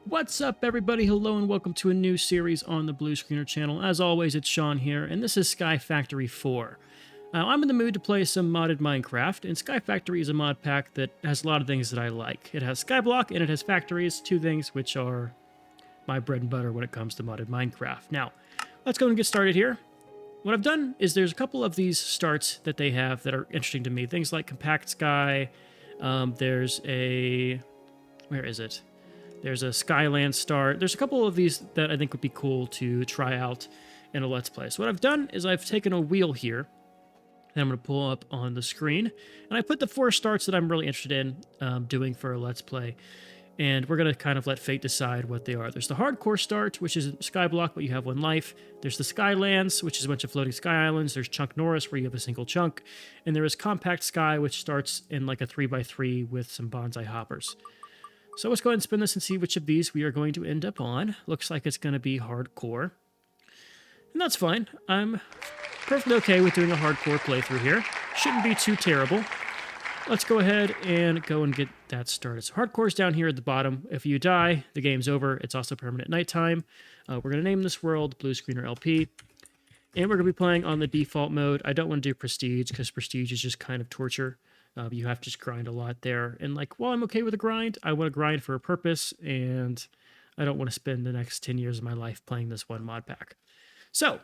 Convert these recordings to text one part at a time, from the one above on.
What's up, everybody? Hello, and welcome to a new series on the Blue Screener channel. As always, it's Sean here, and this is Skyfactory 4. I'm in the mood to play some modded Minecraft, and Skyfactory is a mod pack that has a lot of things that I like. It has Skyblock, and it has factories, two things which are my bread and butter when it comes to modded Minecraft. Now, let's go and get started here. What I've done is there's a couple of these starts that they have that are interesting to me. Things like Compact Sky, there's a... where is it? There's a Skyland start. There's a couple of these that I think would be cool to try out in a Let's Play. So what I've done is I've taken a wheel here that I'm going to pull up on the screen, and I put the 4 starts that I'm really interested in doing for a Let's Play, and we're going to kind of let fate decide what they are. There's the hardcore start, which is Skyblock, but you have 1 life. There's the Skylands, which is a bunch of floating sky islands. There's Chunk Norris, where you have a single chunk, and there is Compact Sky, which starts in like a 3x3 with some bonsai hoppers. So let's go ahead and spin this and see which of these we are going to end up on. Looks like it's going to be hardcore. And that's fine. I'm perfectly okay with doing a hardcore playthrough here. Shouldn't be too terrible. Let's go ahead and get that started. So hardcore's down here at the bottom. If you die, the game's over. It's also permanent nighttime. We're going to name this world Blue Screener LP. And we're going to be playing on the default mode. I don't want to do Prestige because Prestige is just kind of torture. You have to just grind a lot there. And like, while I'm okay with a grind, I want to grind for a purpose, and I don't want to spend the next 10 years of my life playing this one mod pack. So,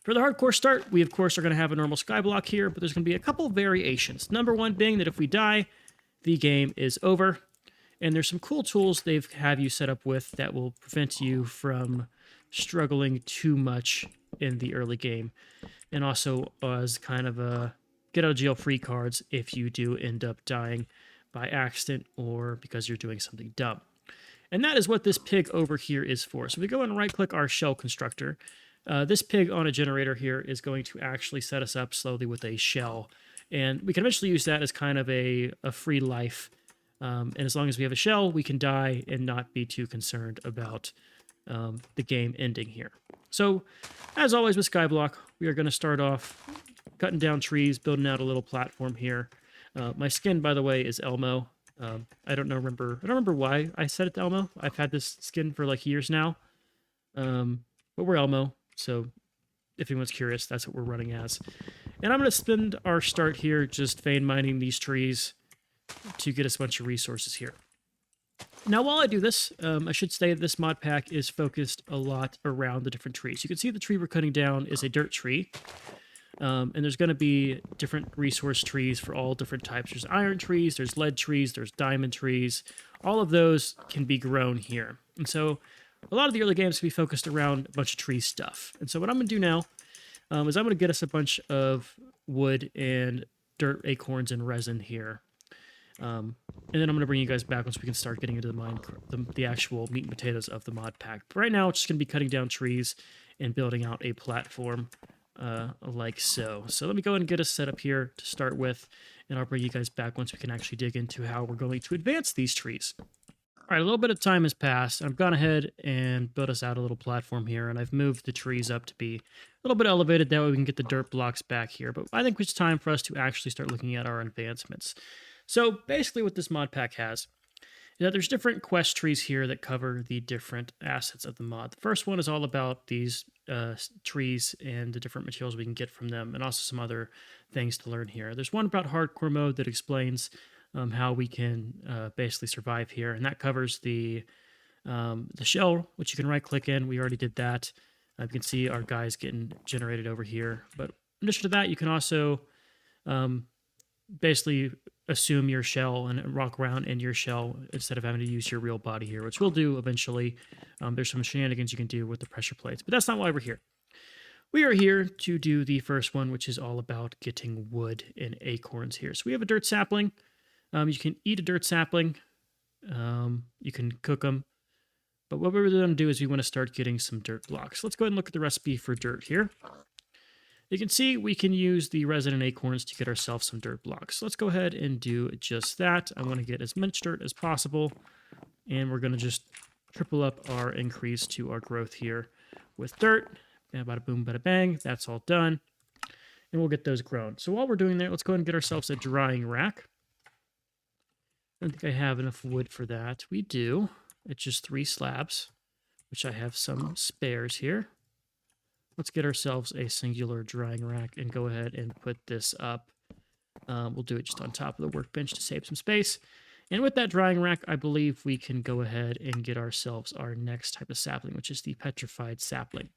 for the hardcore start, we of course are going to have a normal skyblock here, but there's going to be a couple variations. Number one being that if we die, the game is over. And there's some cool tools they have you set up with that will prevent you from struggling too much in the early game. And also as kind of a get out of jail free cards if you do end up dying by accident or because you're doing something dumb. And that is what this pig over here is for. So we go and right click our shell constructor. This pig on a generator here is going to actually set us up slowly with a shell. And we can eventually use that as kind of a free life. And as long as we have a shell, we can die and not be too concerned about the game ending here. So as always with Skyblock, we are going to start off cutting down trees, building out a little platform here. My skin, by the way, is Elmo. I don't remember why I set it to Elmo. I've had this skin for like years now. But we're Elmo, so if anyone's curious, that's what we're running as. And I'm going to spend our start here just vein mining these trees to get us a bunch of resources here. Now, while I do this, I should say that this mod pack is focused a lot around the different trees. You can see the tree we're cutting down is a dirt tree. And there's going to be different resource trees for all different types. There's iron trees, there's lead trees, there's diamond trees. All of those can be grown here. And so a lot of the early games can be focused around a bunch of tree stuff. And so what I'm going to do now is I'm going to get us a bunch of wood and dirt acorns and resin here. And then I'm going to bring you guys back once we can start getting into the actual meat and potatoes of the mod pack. But right now, it's just going to be cutting down trees and building out a platform like so. So let me go ahead and get us set up here to start with, and I'll bring you guys back once we can actually dig into how we're going to advance these trees. All right, a little bit of time has passed. I've gone ahead and built us out a little platform here, and I've moved the trees up to be a little bit elevated. That way we can get the dirt blocks back here. But I think it's time for us to actually start looking at our advancements. So basically what this mod pack has is that there's different quest trees here that cover the different assets of the mod. The first one is all about these trees and the different materials we can get from them, and also some other things to learn here. There's one about hardcore mode that explains how we can basically survive here, and that covers the shell, which you can right click in. We already did that. You can see our guys getting generated over here. But in addition to that, you can also basically assume your shell and walk around in your shell instead of having to use your real body here, which we'll do eventually. There's some shenanigans you can do with the pressure plates, but that's not why we're here. We are here to do the first one, which is all about getting wood and acorns here. So we have a dirt sapling. You can eat a dirt sapling. You can cook them. But what we're going to do is we want to start getting some dirt blocks. Let's go ahead and look at the recipe for dirt here. You can see we can use the resin and acorns to get ourselves some dirt blocks. So let's go ahead and do just that. I want to get as much dirt as possible, and we're going to just triple up our increase to our growth here with dirt. And bada boom, bada bang. That's all done. And we'll get those grown. So while we're doing that, let's go ahead and get ourselves a drying rack. I don't think I have enough wood for that. We do. It's just 3 slabs, which I have some spares here. Let's get ourselves a singular drying rack and go ahead and put this up. We'll do it just on top of the workbench to save some space. And with that drying rack, I believe we can go ahead and get ourselves our next type of sapling, which is the petrified sapling.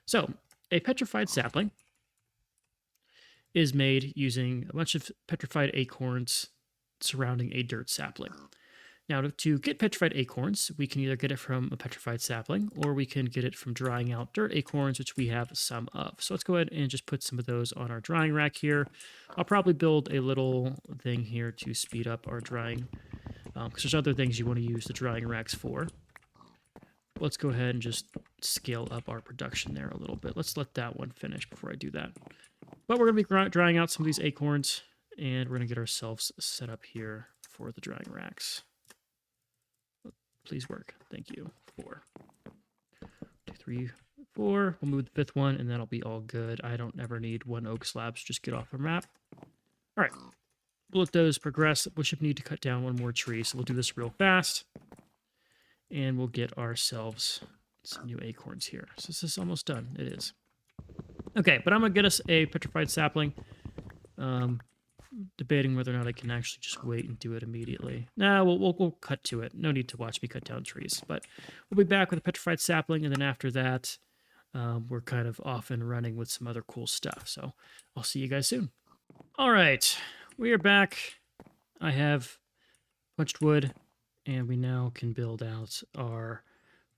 So, a petrified sapling is made using a bunch of petrified acorns surrounding a dirt sapling. Now, to get petrified acorns, we can either get it from a petrified sapling, or we can get it from drying out dirt acorns, which we have some of. So let's go ahead and just put some of those on our drying rack here. I'll probably build a little thing here to speed up our drying, because there's other things you want to use the drying racks for. Let's go ahead and just scale up our production there a little bit. Let's let that one finish before I do that. But we're going to be drying out some of these acorns, and we're going to get ourselves set up here for the drying racks. Please work. Thank you. 4, 2, 3, 4. We'll move the 5th one, and that'll be all good. I don't ever need 1 oak slab, so just get off the map. All right. We'll let those progress. We should need to cut down 1 more tree, so we'll do this real fast. And we'll get ourselves some new acorns here. So this is almost done. It is. Okay, but I'm going to get us a petrified sapling. Debating whether or not I can actually just wait and do it immediately. Nah, we'll cut to it. No need to watch me cut down trees. But we'll be back with a petrified sapling, and then after that, we're kind of off and running with some other cool stuff. So I'll see you guys soon. All right, we are back. I have punched wood, and we now can build out our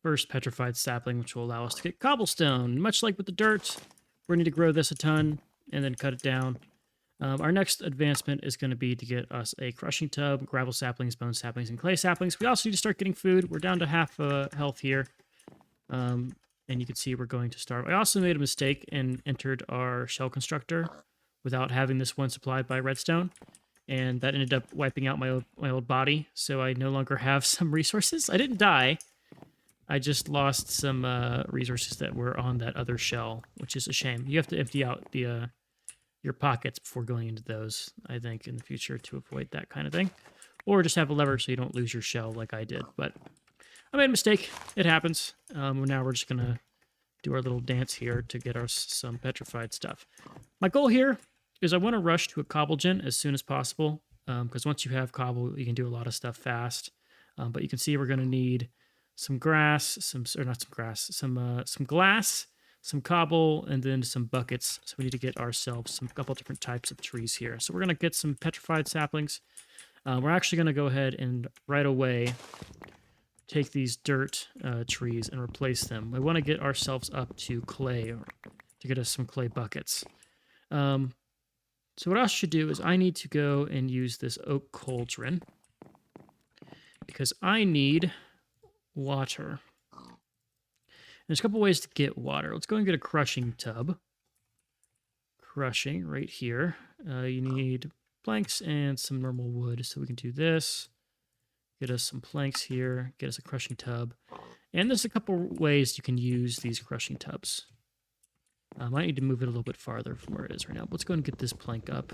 first petrified sapling, which will allow us to get cobblestone. Much like with the dirt, we're going to need to grow this a ton and then cut it down. Our next advancement is going to be to get us a crushing tub, gravel saplings, bone saplings, and clay saplings. We also need to start getting food. We're down to half health here. And you can see we're going to starve. I also made a mistake and entered our shell constructor without having this one supplied by redstone. And that ended up wiping out my old body. So I no longer have some resources. I didn't die. I just lost some resources that were on that other shell, which is a shame. You have to empty out the... your pockets before going into those, I think, in the future to avoid that kind of thing. Or just have a lever so you don't lose your shell like I did. But I made a mistake. It happens. Now we're just going to do our little dance here to get us some petrified stuff. My goal here is I want to rush to a cobble gen as soon as possible, because once you have cobble, you can do a lot of stuff fast. But you can see we're going to need some grass, some glass, some cobble, and then some buckets. So we need to get ourselves a couple different types of trees here. So we're going to get some petrified saplings. We're actually going to go ahead and right away take these dirt trees and replace them. We want to get ourselves up to clay to get us some clay buckets. So what I should do is I need to go and use this oak cauldron because I need water. There's a couple ways to get water. Let's go and get a crushing tub. Crushing right here. You need planks and some normal wood, so we can do this. Get us some planks here. Get us a crushing tub. And there's a couple ways you can use these crushing tubs. I might need to move it a little bit farther from where it is right now. But let's go and get this plank up.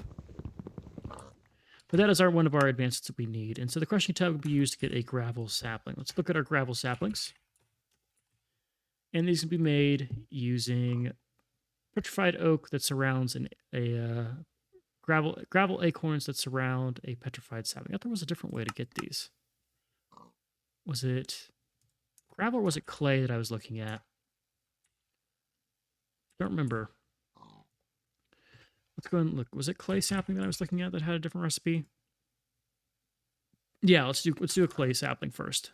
But that is one of our advancements that we need. And so the crushing tub would be used to get a gravel sapling. Let's look at our gravel saplings. And these can be made using petrified oak that surrounds gravel acorns that surround a petrified sapling. I thought there was a different way to get these. Was it gravel or was it clay that I was looking at? Don't remember. Let's go and look. Was it clay sapling that I was looking at that had a different recipe? Yeah, let's do a clay sapling first.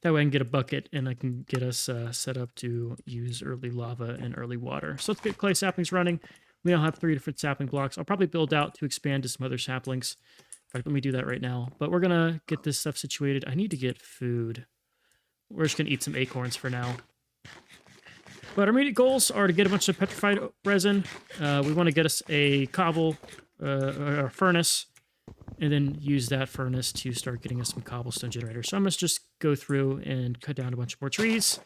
That way I can get a bucket and I can get us set up to use early lava and early water. So let's get clay saplings running. We now have 3 different sapling blocks. I'll probably build out to expand to some other saplings. In fact, let me do that right now. But we're going to get this stuff situated. I need to get food. We're just going to eat some acorns for now. But our immediate goals are to get a bunch of petrified resin. We want to get us a cobble or furnace, and then use that furnace to start getting us some cobblestone generators. So I'm going to just go through and cut down a bunch more trees,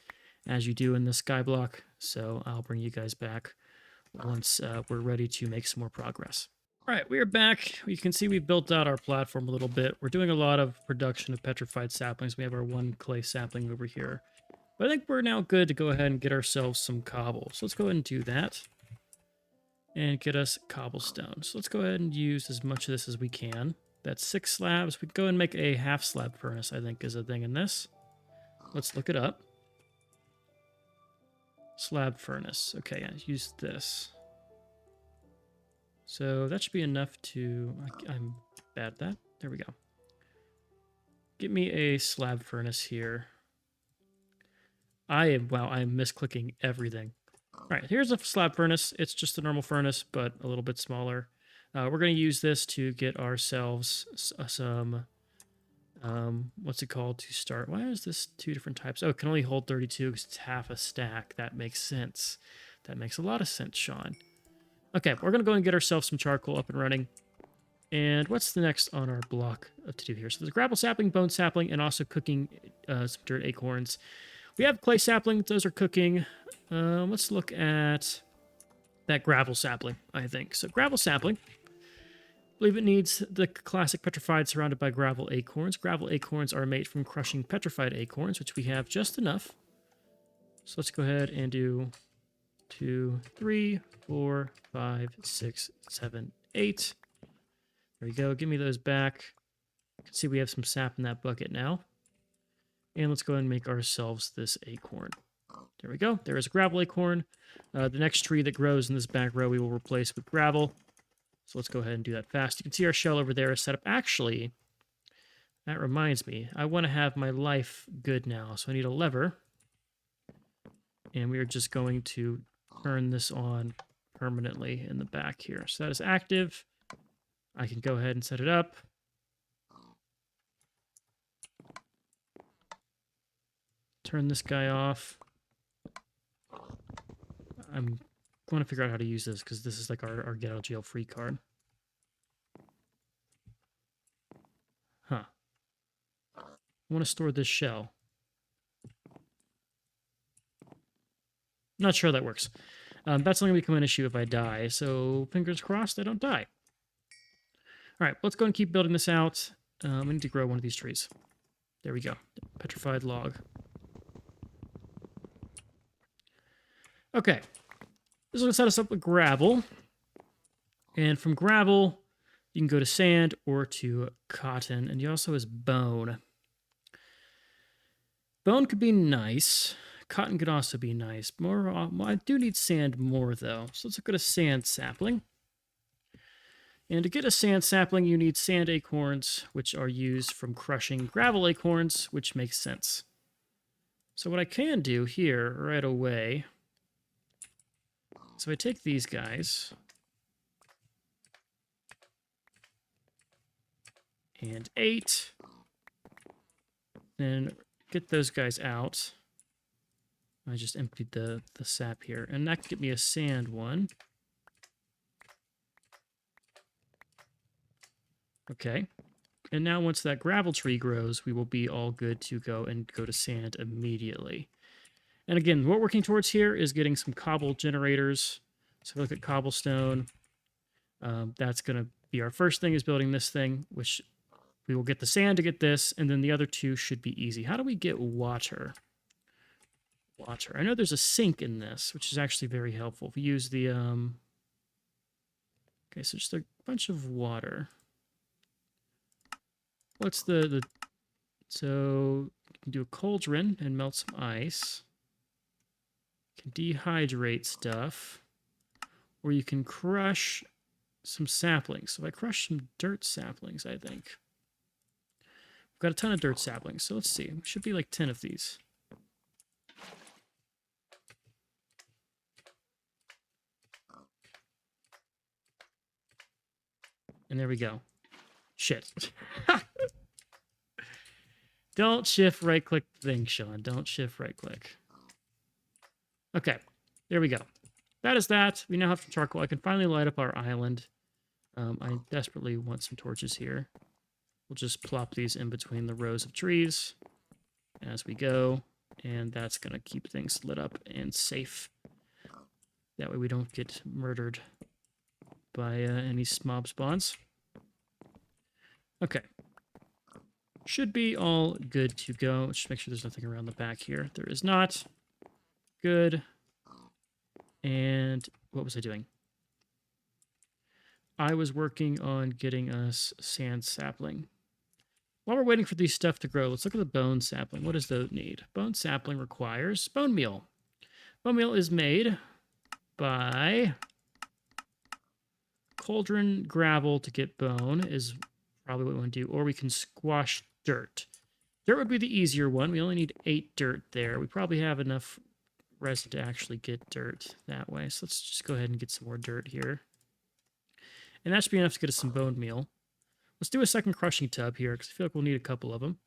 as you do in the Skyblock. So I'll bring you guys back once we're ready to make some more progress. All right, we are back. You can see we built out our platform a little bit. We're doing a lot of production of petrified saplings. We have our one clay sapling over here. But I think we're now good to go ahead and get ourselves some cobble. So let's go ahead and do that. And get us cobblestone. So let's go ahead and use as much of this as we can. That's 6 slabs. We can go and make a half slab furnace, I think, is a thing in this. Let's look it up. Slab furnace. Okay, yeah, use this. So that should be enough to... I'm bad at that. There we go. Get me a slab furnace here. I'm misclicking everything. All right, here's a slab furnace. It's just a normal furnace, but a little bit smaller. We're going to use this to get ourselves some... what's it called to start? Why is this 2 different types? Oh, it can only hold 32 because it's half a stack. That makes sense. That makes a lot of sense, Sean. Okay, we're going to go and get ourselves some charcoal up and running. And what's the next on our block to do here? So there's gravel sapling, bone sapling, and also cooking some dirt acorns. We have clay sapling. Those are cooking. Let's look at that gravel sapling, I think. So gravel sapling. I believe it needs the classic petrified surrounded by gravel acorns. Gravel acorns are made from crushing petrified acorns, which we have just enough. So let's go ahead and do 2, 3, 4, 5, 6, 7, 8. There we go. Give me those back. You can see we have some sap in that bucket now. And let's go ahead and make ourselves this acorn. There we go. There is a gravel acorn. The next tree that grows in this back row we will replace with gravel. So let's go ahead and do that fast. You can see our shell over there is set up. Actually, that reminds me. I want to have my life good now. So I need a lever. And we are just going to turn this on permanently in the back here. So that is active. I can go ahead and set it up. Turn this guy off. I'm going to figure out how to use this because this is like our get out of jail free card. Huh. I want to store this shell. Not sure how that works. That's only going to become an issue if I die, so fingers crossed I don't die. All right, let's go and keep building this out. We need to grow one of these trees. There we go. Petrified log. Okay. This is going to set us up with gravel. And from gravel, you can go to sand or to cotton. And you also has bone. Bone could be nice. Cotton could also be nice. I do need sand more, though. So let's go to sand sapling. And to get a sand sapling, you need sand acorns, which are used from crushing gravel acorns, which makes sense. So what I can do here right away... So I take these guys and 8, then get those guys out. I just emptied the sap here, and that could get me a sand one. Okay, and now once that gravel tree grows, we will be all good to go and go to sand immediately. And again, what we're working towards here is getting some cobble generators. So if we look at cobblestone, that's going to be our first thing, is building this thing, which we will get the sand to get this, and then the other 2 should be easy. How do we get water? Water. I know there's a sink in this, which is actually very helpful. If we use the... Okay, so just a bunch of water. What's the... So you can do a cauldron and melt some ice. Can dehydrate stuff, or you can crush some saplings. So if I crush some dirt saplings, I think. We've got a ton of dirt saplings, so let's see. Should be like 10 of these. And there we go. Shit. Don't shift right-click the thing, Sean. Don't shift right-click. Okay, there we go. That is that. We now have some charcoal. I can finally light up our island. I desperately want some torches here. We'll just plop these in between the rows of trees as we go, and that's going to keep things lit up and safe. That way we don't get murdered by any mob spawns. Okay. Should be all good to go. Let's just make sure there's nothing around the back here. There is not. Good. And what was I doing? I was working on getting us sand sapling. While we're waiting for these stuff to grow, let's look at the bone sapling. What does that need? Bone sapling requires bone meal. Bone meal is made by cauldron gravel to get bone is probably what we want to do. Or we can squash dirt. Dirt would be the easier one. We only need 8 dirt there. We probably have enough resin to actually get dirt that way. So let's just go ahead and get some more dirt here. And that should be enough to get us some bone meal. Let's do a second crushing tub here, because I feel like we'll need a couple of them.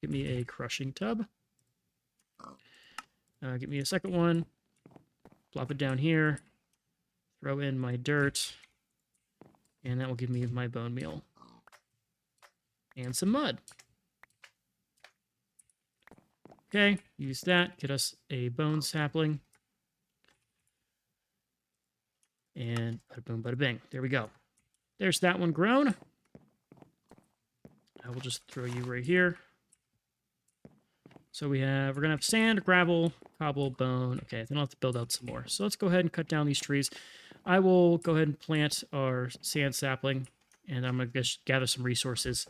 Give me a crushing tub. Give me a second one. Plop it down here. Throw in my dirt. And that will give me my bone meal. And some mud. Okay, use that. Get us a bone sapling. And bada boom, bada bing. There we go. There's that one grown. I will just throw you right here. So we're going to have sand, gravel, cobble, bone. Okay, then I'll have to build out some more. So let's go ahead and cut down these trees. I will go ahead and plant our sand sapling, and I'm going to just gather some resources,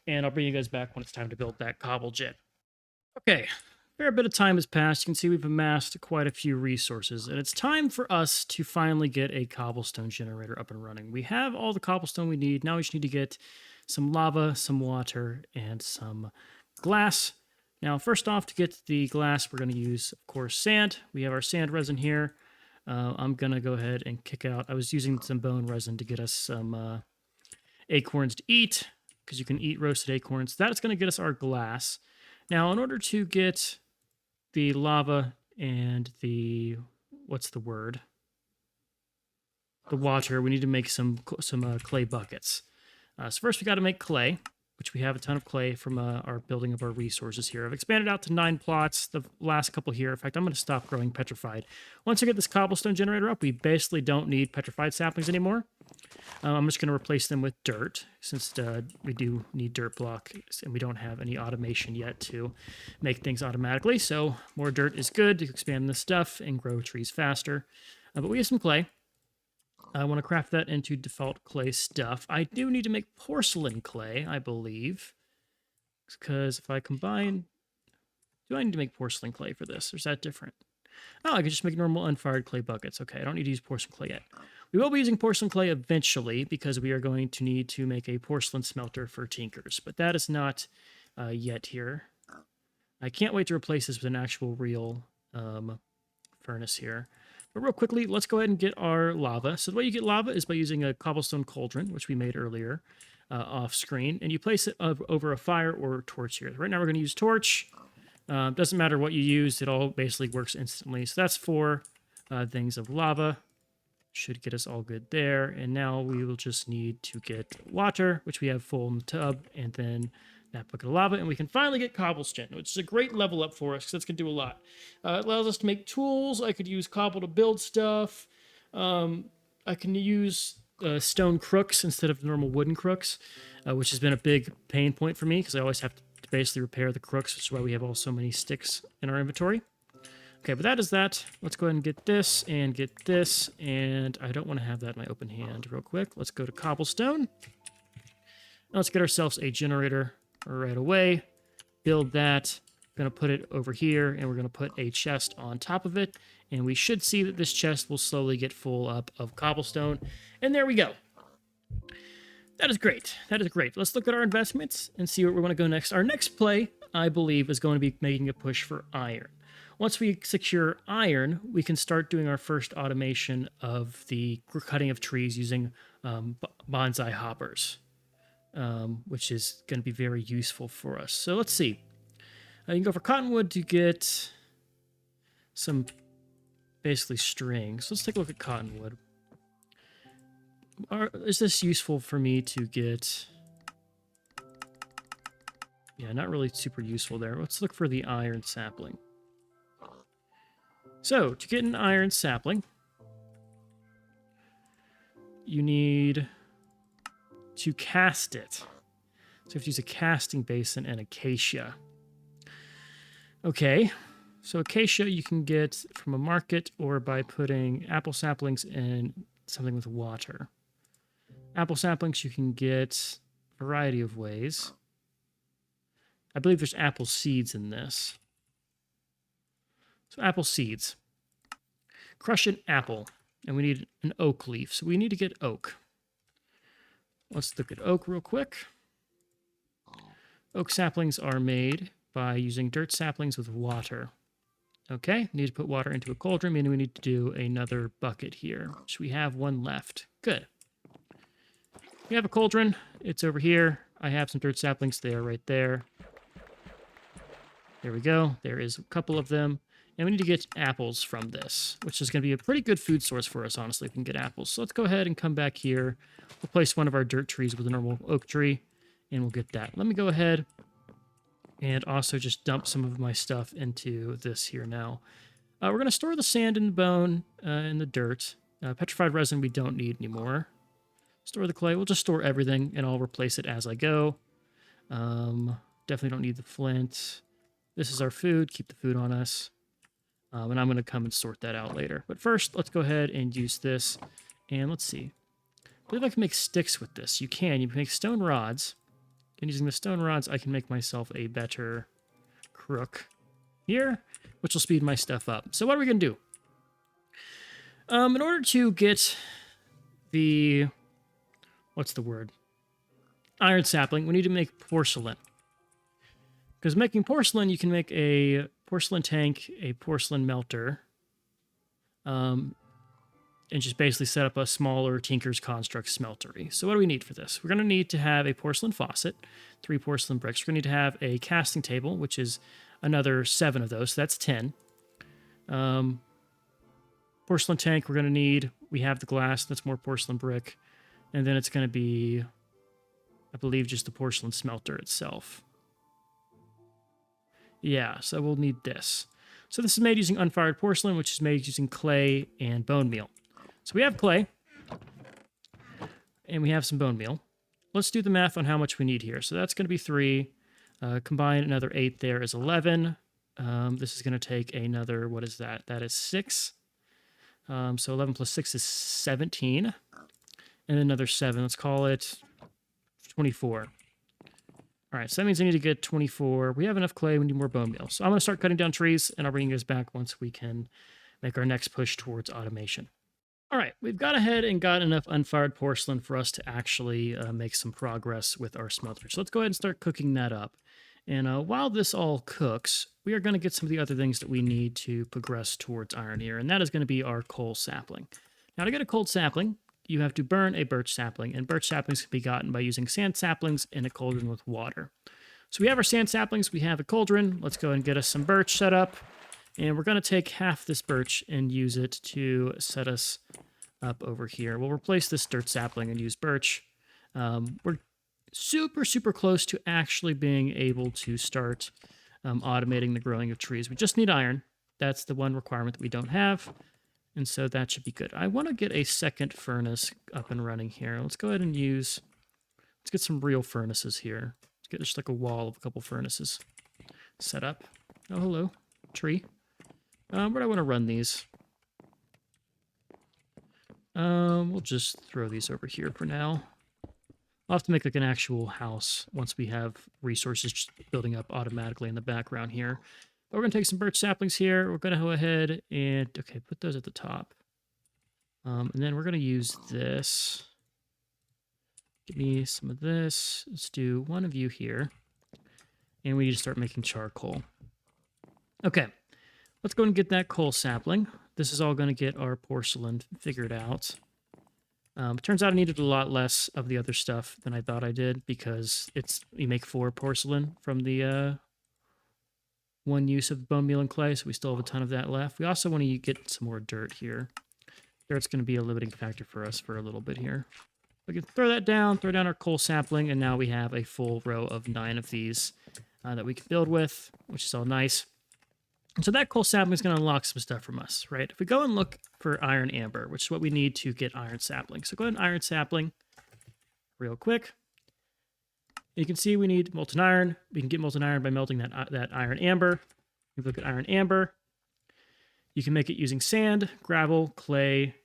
and I'll bring you guys back when it's time to build that cobble jet. Okay, a fair bit of time has passed. You can see we've amassed quite a few resources, and it's time for us to finally get a cobblestone generator up and running. We have all the cobblestone we need. Now we just need to get some lava, some water, and some glass. Now, first off, to get the glass, we're going to use, of course, sand. We have our sand resin here. I'm going to go ahead and kick out. I was using some bone resin to get us some acorns to eat, because you can eat roasted acorns. That's going to get us our glass. Now, in order to get the lava and the, what's the word? The water, we need to make some clay buckets. So first we got to make clay, which we have a ton of clay from our building of our resources here. I've expanded out to 9 plots, the last couple here. In fact, I'm going to stop growing petrified. Once I get this cobblestone generator up, we basically don't need petrified saplings anymore. I'm just going to replace them with dirt, since we do need dirt block, and we don't have any automation yet to make things automatically. So more dirt is good to expand this stuff and grow trees faster. But we have some clay. I want to craft that into default clay stuff. I do need to make porcelain clay, I believe. Because if I combine... Do I need to make porcelain clay for this? Or is that different? Oh, I can just make normal unfired clay buckets. Okay, I don't need to use porcelain clay yet. We will be using porcelain clay eventually, because we are going to need to make a porcelain smelter for tinkers. But that is not yet here. I can't wait to replace this with an actual real furnace here. But real quickly, let's go ahead and get our lava. So the way you get lava is by using a cobblestone cauldron, which we made earlier off screen, and you place it over a fire or torch here. Right now we're going to use torch. Doesn't matter what you use, it all basically works instantly. So that's 4 things of lava. Should get us all good there. And now we will just need to get water, which we have full in the tub, and then that bucket of lava, and we can finally get cobblestone, which is a great level up for us, because that's going to do a lot. It allows us to make tools. I could use cobble to build stuff. I can use stone crooks instead of normal wooden crooks, which has been a big pain point for me, because I always have to basically repair the crooks, which is why we have so many sticks in our inventory. Okay, but that is that. Let's go ahead and get this, and I don't want to have that in my open hand real quick. Let's go to cobblestone. Now let's get ourselves a generator right away. Build that. I'm going to put it over here, and we're going to put a chest on top of it, and we should see that this chest will slowly get full up of cobblestone, and there we go. That is great. That is great. Let's look at our investments and see where we want to go next. Our next play, I believe, is going to be making a push for iron. Once we secure iron, we can start doing our first automation of the cutting of trees using bonsai hoppers, which is going to be very useful for us. So let's see. You can go for cottonwood to get some basically strings. Let's take a look at cottonwood. Is this useful for me to get? Yeah, not really super useful there. Let's look for the iron sapling. So, to get an iron sapling, you need to cast it. So you have to use a casting basin and acacia. Okay, so acacia you can get from a market or by putting apple saplings in something with water. Apple saplings you can get a variety of ways. I believe there's apple seeds in this. So apple seeds. Crush an apple, and we need an oak leaf. So we need to get oak. Let's look at oak real quick. Oak saplings are made by using dirt saplings with water. Okay, need to put water into a cauldron, meaning we need to do another bucket here, which we have one left. Good. We have a cauldron. It's over here. I have some dirt saplings. They are right there. There we go. There is a couple of them. And we need to get apples from this, which is going to be a pretty good food source for us, honestly, if we can get apples. So let's go ahead and come back here. We'll place one of our dirt trees with a normal oak tree, and we'll get that. Let me go ahead and also just dump some of my stuff into this here now. We're going to store the sand and the bone and the dirt. Petrified resin we don't need anymore. Store the clay. We'll just store everything, and I'll replace it as I go. Definitely don't need the flint. This is our food. Keep the food on us. And I'm going to come and sort that out later. But first, let's go ahead and use this. And let's see. I believe I can make sticks with this. You can. You can make stone rods. And using the stone rods, I can make myself a better crook here, which will speed my stuff up. So what are we going to do? In order to get the... what's the word? Iron sapling, we need to make porcelain. Because making porcelain, you can make a porcelain tank, a porcelain melter, and just basically set up a smaller Tinker's Construct smeltery. So what do we need for this? We're going to need to have a porcelain faucet, 3 porcelain bricks. We're going to need to have a casting table, which is another 7 of those, so that's 10. Porcelain tank, we're going to need, we have the glass, that's more porcelain brick. And then it's going to be, I believe, just the porcelain smelter itself. Yeah, so we'll need this. So this is made using unfired porcelain, which is made using clay and bone meal. So we have clay, and we have some bone meal. Let's do the math on how much we need here. So that's going to be 3. Combine another 8 there is 11. This is going to take another, what is that? That is 6. So 11 plus 6 is 17. And another 7. Let's call it 24. All right, so that means I need to get 24. We have enough clay. We need more bone meal. So I'm going to start cutting down trees, and I'll bring you guys back once we can make our next push towards automation. All right, we've got ahead and got enough unfired porcelain for us to actually make some progress with our smelter. So let's go ahead and start cooking that up. And while this all cooks, we are going to get some of the other things that we need to progress towards iron here, and that is going to be our coal sapling. Now, to get a coal sapling, you have to burn a birch sapling, and birch saplings can be gotten by using sand saplings in a cauldron with water. So we have our sand saplings, we have a cauldron. Let's go and get us some birch set up, and we're going to take half this birch and use it to set us up over here. We'll replace this dirt sapling and use birch. We're super close to actually being able to start automating the growing of trees. We just need iron. That's the one requirement that we don't have. And so that should be good. I want to get a second furnace up and running here. Let's go ahead and let's get some real furnaces here. Let's get just like a wall of a couple furnaces set up. Oh, hello, tree. Where do I want to run these? We'll just throw these over here for now. I'll have to make like an actual house once we have resources just building up automatically in the background here. But we're going to take some birch saplings here. We're going to go ahead and, okay, put those at the top. And then we're going to use this. Give me some of this. Let's do one of you here. And we need to start making charcoal. Okay, let's go and get that coal sapling. This is all going to get our porcelain figured out. It turns out I needed a lot less of the other stuff than I thought I did because we make 4 porcelain from the one use of bone meal and clay, so we still have a ton of that left. We also want to get some more dirt here. Dirt's going to be a limiting factor for us for a little bit here. We can throw that down, throw down our coal sapling, and now we have a full row of 9 of these that we can build with, which is all nice. So that coal sapling is going to unlock some stuff from us, right? If we go and look for iron amber, which is what we need to get iron sapling. So go ahead and iron sapling real quick. You can see we need molten iron. We can get molten iron by melting that iron amber. If you look at iron amber, you can make it using sand, gravel, clay,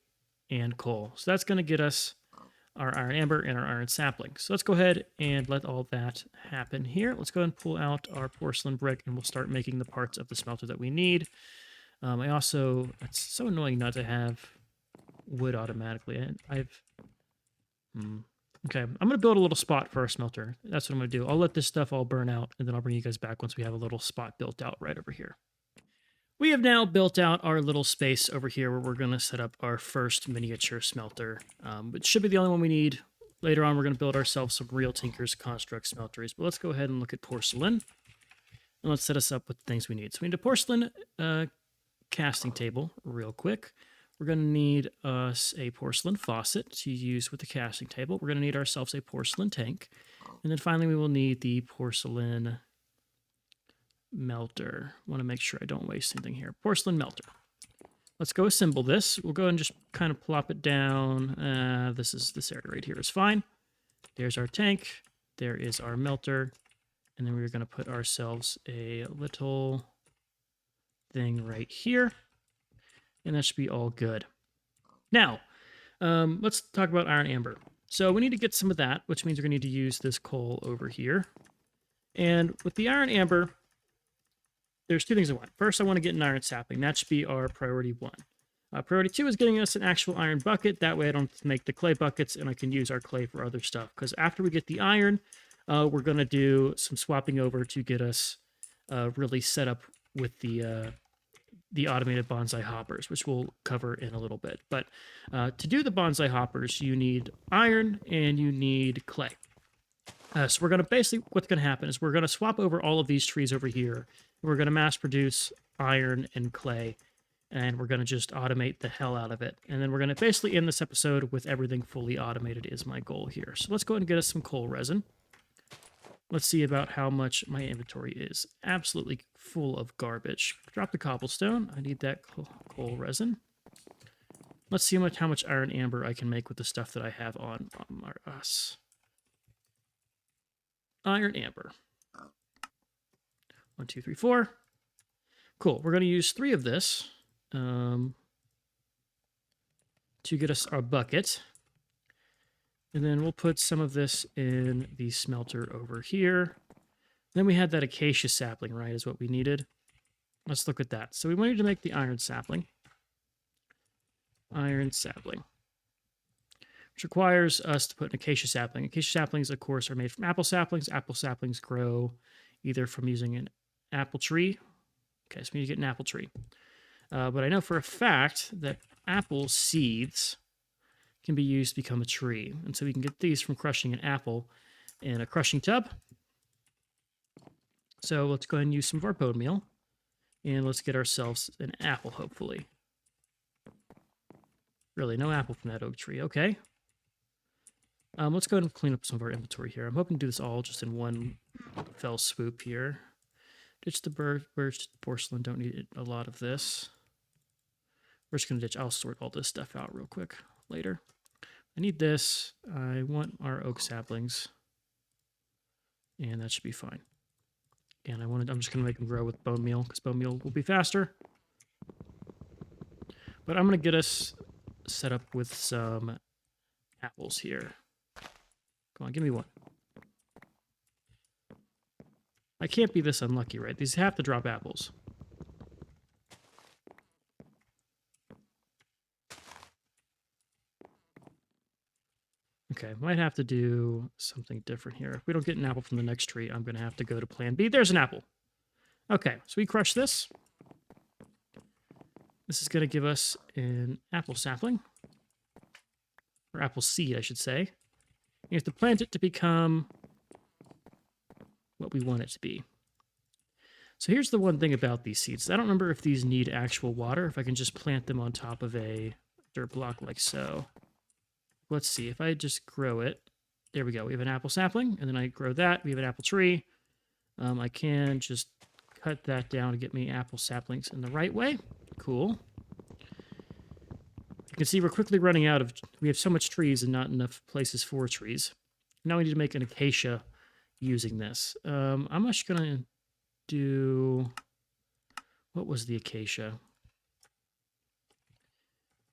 and coal. So that's going to get us our iron amber and our iron sapling. So let's go ahead and let all that happen here. Let's go ahead and pull out our porcelain brick and we'll start making the parts of the smelter that we need. It's so annoying not to have wood automatically. Okay, I'm going to build a little spot for our smelter. That's what I'm going to do. I'll let this stuff all burn out and then I'll bring you guys back once we have a little spot built out right over here. We have now built out our little space over here where we're going to set up our first miniature smelter, which should be the only one we need. Later on, we're going to build ourselves some real Tinker's Construct smelteries. But let's go ahead and look at porcelain. And let's set us up with the things we need. So we need a porcelain casting table real quick. We're going to need us a porcelain faucet to use with the casting table. We're going to need ourselves a porcelain tank. And then finally, we will need the porcelain melter. I want to make sure I don't waste anything here. Porcelain melter. Let's go assemble this. We'll go and just kind of plop it down. This area right here is fine. There's our tank. There is our melter. And then we're going to put ourselves a little thing right here. And that should be all good. Now, let's talk about iron amber. So we need to get some of that, which means we're going to need to use this coal over here. And with the iron amber, there's two things I want. First, I want to get an iron sapling. That should be our priority 1. Priority 2 is getting us an actual iron bucket. That way I don't have to make the clay buckets and I can use our clay for other stuff. Because after we get the iron, we're going to do some swapping over to get us really set up with the automated bonsai hoppers, which we'll cover in a little bit. But to do the bonsai hoppers, you need iron and you need clay. So we're going to basically, what's going to happen is we're going to swap over all of these trees over here. We're going to mass produce iron and clay, and we're going to just automate the hell out of it. And then we're going to basically end this episode with everything fully automated is my goal here. So let's go ahead and get us some coal resin. Let's see about how much my inventory is. Absolutely full of garbage. Drop the cobblestone. I need that coal resin. Let's see how much iron amber I can make with the stuff that I have on us. Iron amber. 1, 2, 3, 4. Cool. We're going to use 3 of this to get us our bucket. And then we'll put some of this in the smelter over here. Then we had that acacia sapling, right, is what we needed. Let's look at that. So we wanted to make the iron sapling. Iron sapling. Which requires us to put an acacia sapling. Acacia saplings, of course, are made from apple saplings. Apple saplings grow either from using an apple tree. Okay, so we need to get an apple tree. But I know for a fact that apple seeds can be used to become a tree. And so we can get these from crushing an apple in a crushing tub. So let's go ahead and use some of our bone meal. And let's get ourselves an apple, hopefully. Really, no apple from that oak tree. Okay. Let's go ahead and clean up some of our inventory here. I'm hoping to do this all just in one fell swoop here. Ditch the birch porcelain. Don't need a lot of this. We're just going to ditch. I'll sort all this stuff out real quick later. I need this. I want our oak saplings. And that should be fine. And I'm just going to make them grow with bone meal because bone meal will be faster. But I'm going to get us set up with some apples here. Come on, give me one. I can't be this unlucky, right? These have to drop apples. Okay, might have to do something different here. If we don't get an apple from the next tree, I'm going to have to go to plan B. There's an apple. Okay, so we crush this. This is going to give us an apple sapling. Or apple seed, I should say. You have to plant it to become what we want it to be. So here's the one thing about these seeds. I don't remember if these need actual water, if I can just plant them on top of a dirt block like so. Let's see, if I just grow it. There we go. We have an apple sapling, and then I grow that. We have an apple tree. I can just cut that down to get me apple saplings in the right way. Cool. You can see we're quickly running out of... We have so much trees and not enough places for trees. Now we need to make an acacia using this. I'm just going to do... What was the acacia?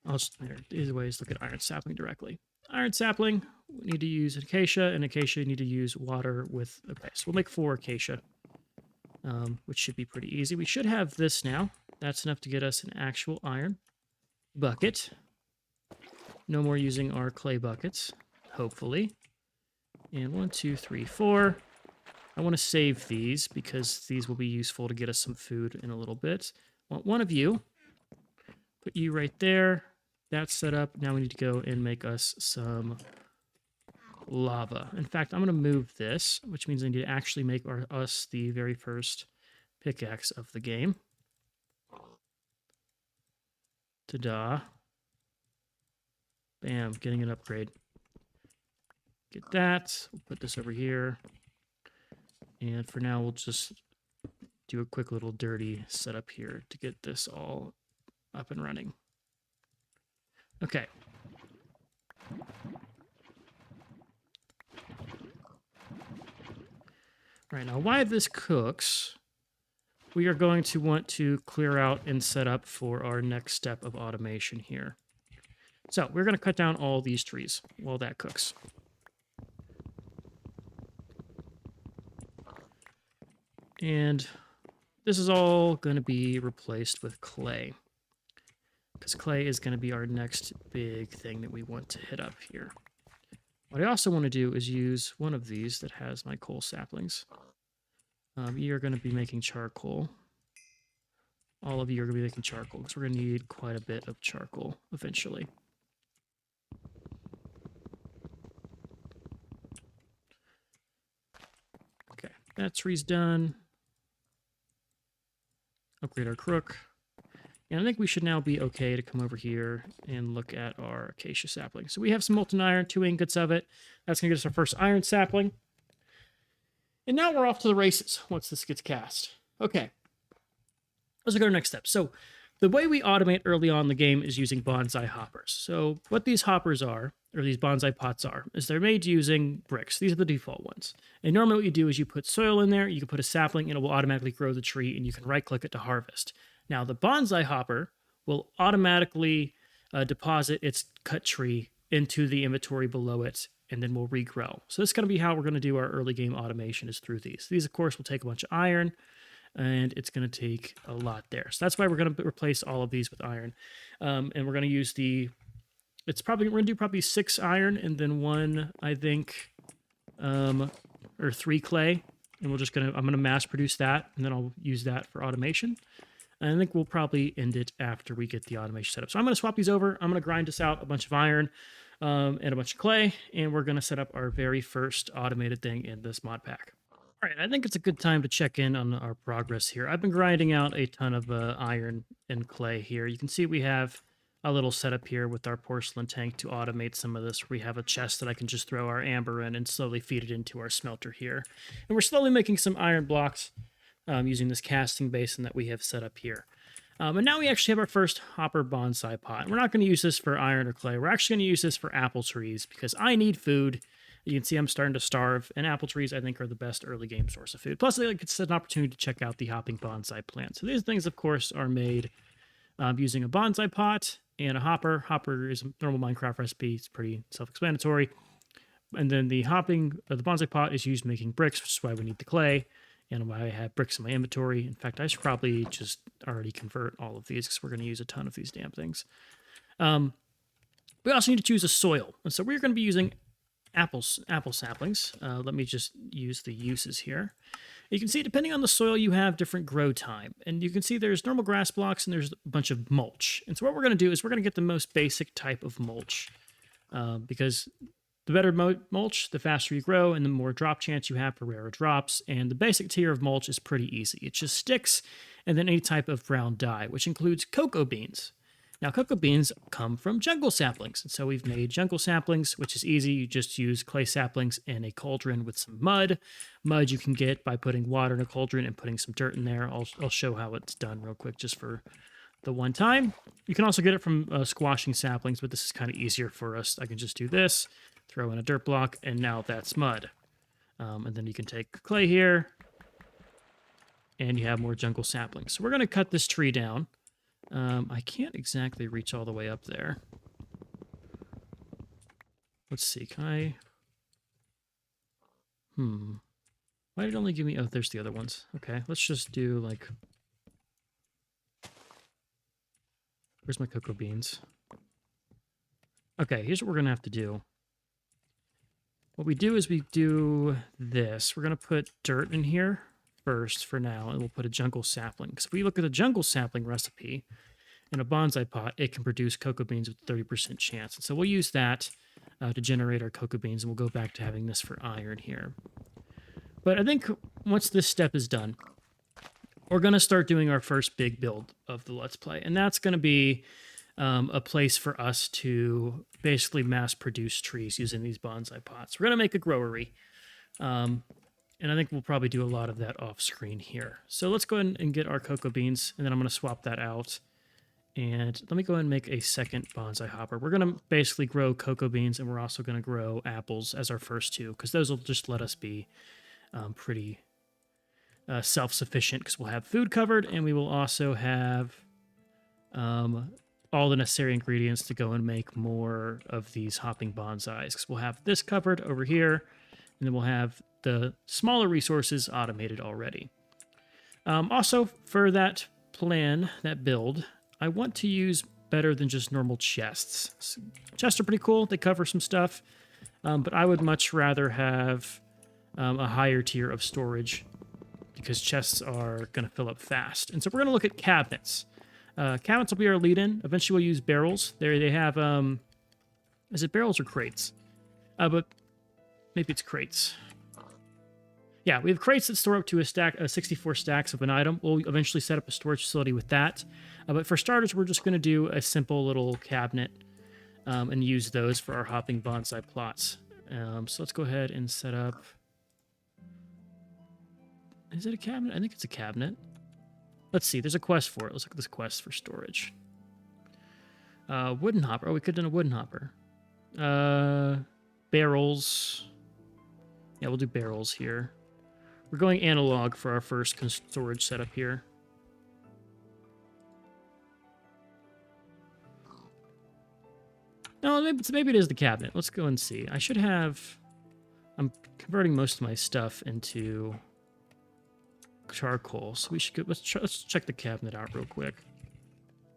There's ways to look at iron sapling directly. Iron sapling, we need to use acacia, and acacia you need to use water with... Okay, so we'll make 4 acacia, which should be pretty easy. We should have this now. That's enough to get us an actual iron bucket. No more using our clay buckets, hopefully. And 1, 2, 3, 4. I want to save these because these will be useful to get us some food in a little bit. I want one of you. Put you right there. That's set up. Now we need to go and make us some lava. In fact, I'm going to move this, which means I need to actually make us the very first pickaxe of the game. Ta-da. Bam, getting an upgrade. Get that. We'll put this over here. And for now, we'll just do a quick little dirty setup here to get this all up and running. Okay. Right, now while this cooks, we are going to want to clear out and set up for our next step of automation here. So we're going to cut down all these trees while that cooks. And this is all going to be replaced with clay, because clay is going to be our next big thing that we want to hit up here. What I also want to do is use one of these that has my coal saplings. You're going to be making charcoal. All of you are going to be making charcoal, because we're going to need quite a bit of charcoal eventually. Okay, that tree's done. Upgrade our crook. And I think we should now be okay to come over here and look at our acacia sapling. So we have some molten iron, 2 ingots of it. That's going to get us our first iron sapling. And now we're off to the races once this gets cast. Okay. Let's look at our next step. So the way we automate early on in the game is using bonsai hoppers. So what these hoppers are, or these bonsai pots are, is they're made using bricks. These are the default ones. And normally what you do is you put soil in there, you can put a sapling, and it will automatically grow the tree, and you can right-click it to harvest. Now, the bonsai hopper will automatically deposit its cut tree into the inventory below it, and then will regrow. So this is going to be how we're going to do our early game automation, is through these. These, of course, will take a bunch of iron, and it's going to take a lot there. So that's why we're going to replace all of these with iron. And we're going to use the... we're going to do probably 6 iron, and then 1, I think, or 3 clay. And I'm going to mass produce that, and then I'll use that for automation. And I think we'll probably end it after we get the automation set up. So I'm going to swap these over. I'm going to grind this out, a bunch of iron and a bunch of clay, and we're going to set up our very first automated thing in this mod pack. All right, I think it's a good time to check in on our progress here. I've been grinding out a ton of iron and clay here. You can see we have a little setup here with our porcelain tank to automate some of this. We have a chest that I can just throw our amber in and slowly feed it into our smelter here. And we're slowly making some iron blocks using this casting basin that we have set up here. And now we actually have our first hopper bonsai pot. And we're not going to use this for iron or clay. We're actually going to use this for apple trees because I need food. You can see I'm starting to starve, and apple trees, I think, are the best early game source of food. Plus, it's an opportunity to check out the hopping bonsai plant. So these things, of course, are made using a bonsai pot and a hopper. Hopper is a normal Minecraft recipe. It's pretty self-explanatory. And then the bonsai pot is used making bricks, which is why we need the clay, and why I have bricks in my inventory. In fact, I should probably just already convert all of these because we're going to use a ton of these damn things. We also need to choose a soil. And so we're going to be using apple saplings. Let me just use the uses here. You can see, depending on the soil, you have different grow time. And you can see there's normal grass blocks and there's a bunch of mulch. And so what we're going to do is we're going to get the most basic type of mulch because the better mulch, the faster you grow and the more drop chance you have for rarer drops. And the basic tier of mulch is pretty easy. It's just sticks and then any type of brown dye, which includes cocoa beans. Now, cocoa beans come from jungle saplings, and so we've made jungle saplings, which is easy. You just use clay saplings in a cauldron with some mud. Mud you can get by putting water in a cauldron and putting some dirt in there. I'll show how it's done real quick just for the one time. You can also get it from squashing saplings, but this is kind of easier for us. I can just do this, throw in a dirt block, and now that's mud. And then you can take clay here, and you have more jungle saplings. So we're going to cut this tree down. I can't exactly reach all the way up there. Let's see, can I... Why did it only give me... Oh, there's the other ones. Okay, let's just do, like... Where's my cocoa beans? Okay, here's what we're going to have to do. What we do is we do this. We're going to put dirt in here first for now, and we'll put a jungle sapling. Because if we look at the jungle sapling recipe in a bonsai pot, it can produce cocoa beans with 30% chance. And so we'll use that to generate our cocoa beans, and we'll go back to having this for iron here. But I think once this step is done, we're going to start doing our first big build of the Let's Play. And that's going to be a place for us to basically mass produce trees using these bonsai pots. We're going to make a growery. And I think we'll probably do a lot of that off screen here. So let's go ahead and get our cocoa beans, and then I'm going to swap that out. And let me go ahead and make a second bonsai hopper. We're going to basically grow cocoa beans, and we're also going to grow apples as our first two, because those will just let us be pretty self-sufficient, because we'll have food covered, and we will also have all the necessary ingredients to go and make more of these hopping bonsais, because we'll have this covered over here, and then we'll have the smaller resources automated already. Also, for that plan, that build, I want to use better than just normal chests. Chests are pretty cool. They cover some stuff, but I would much rather have a higher tier of storage, because chests are going to fill up fast. And so we're going to look at cabinets. Cabinets will be our lead-in. Eventually we'll use barrels. There they have, is it barrels or crates? But maybe it's crates. Yeah, we have crates that store up to 64 stacks of an item. We'll eventually set up a storage facility with that. But for starters, we're just going to do a simple little cabinet and use those for our hopping bonsai plots. So let's go ahead and set up... Is it a cabinet? I think it's a cabinet. Let's see. There's a quest for it. Let's look at this quest for storage. Wooden hopper. Oh, we could have done a wooden hopper. Barrels. Yeah, we'll do barrels here. We're going analog for our first storage setup here. No, maybe it is the cabinet. Let's go and see. I should have... I'm converting most of my stuff into charcoal, so we should go... Let's check the cabinet out real quick.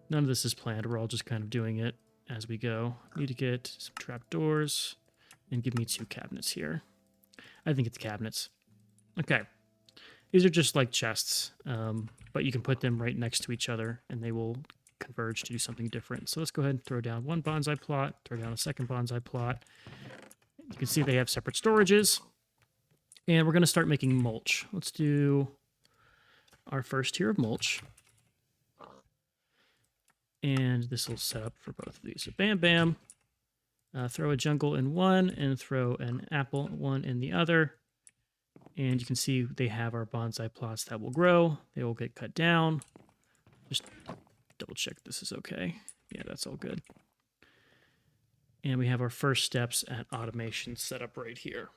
None of this is planned. We're all just kind of doing it as we go. Need to get some trapdoors and give me 2 cabinets here. I think it's cabinets. Okay. These are just like chests, but you can put them right next to each other, and they will converge to do something different. So let's go ahead and throw down one bonsai plot, throw down a second bonsai plot. You can see they have separate storages. And we're going to start making mulch. Let's do our first tier of mulch. And this will set up for both of these. So bam, bam. Throw a jungle in one and throw an apple one in the other. And you can see they have our bonsai plots that will grow. They will get cut down. Just double check this is okay. Yeah, that's all good. And we have our first steps at automation set up right here.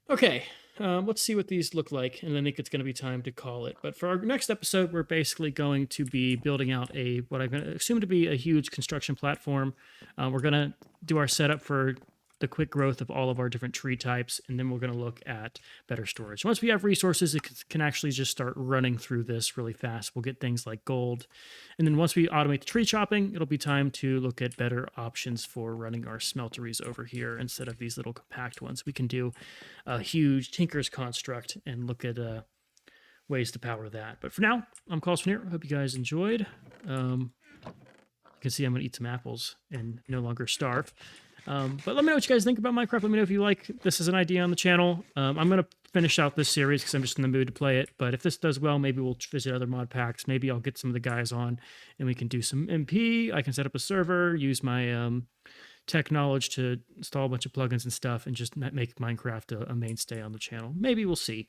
Okay, let's see what these look like, and I think it's going to be time to call it. But for our next episode, we're basically going to be building out what I'm going to assume to be a huge construction platform. We're going to do our setup for the quick growth of all of our different tree types, and then we're going to look at better storage. Once we have resources, it can actually just start running through this really fast. We'll get things like gold. And then once we automate the tree chopping, it'll be time to look at better options for running our smelteries over here instead of these little compact ones. We can do a huge Tinker's construct and look at ways to power that. But for now, I'm Carlos from here. I hope you guys enjoyed. You can see I'm going to eat some apples and no longer starve. But let me know what you guys think about Minecraft. Let me know if you like this as an idea on the channel. I'm going to finish out this series because I'm just in the mood to play it. But if this does well, maybe we'll visit other mod packs. Maybe I'll get some of the guys on and we can do some MP. I can set up a server, use my tech knowledge to install a bunch of plugins and stuff, and just make Minecraft a mainstay on the channel. Maybe we'll see.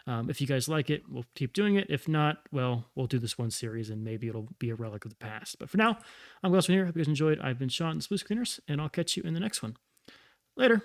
If you guys like it, we'll keep doing it. If not, well, we'll do this one series and maybe it'll be a relic of the past. But for now, I'm Gus from here. Hope you guys enjoyed. I've been Sean, the Blue Screeners, and I'll catch you in the next one. Later.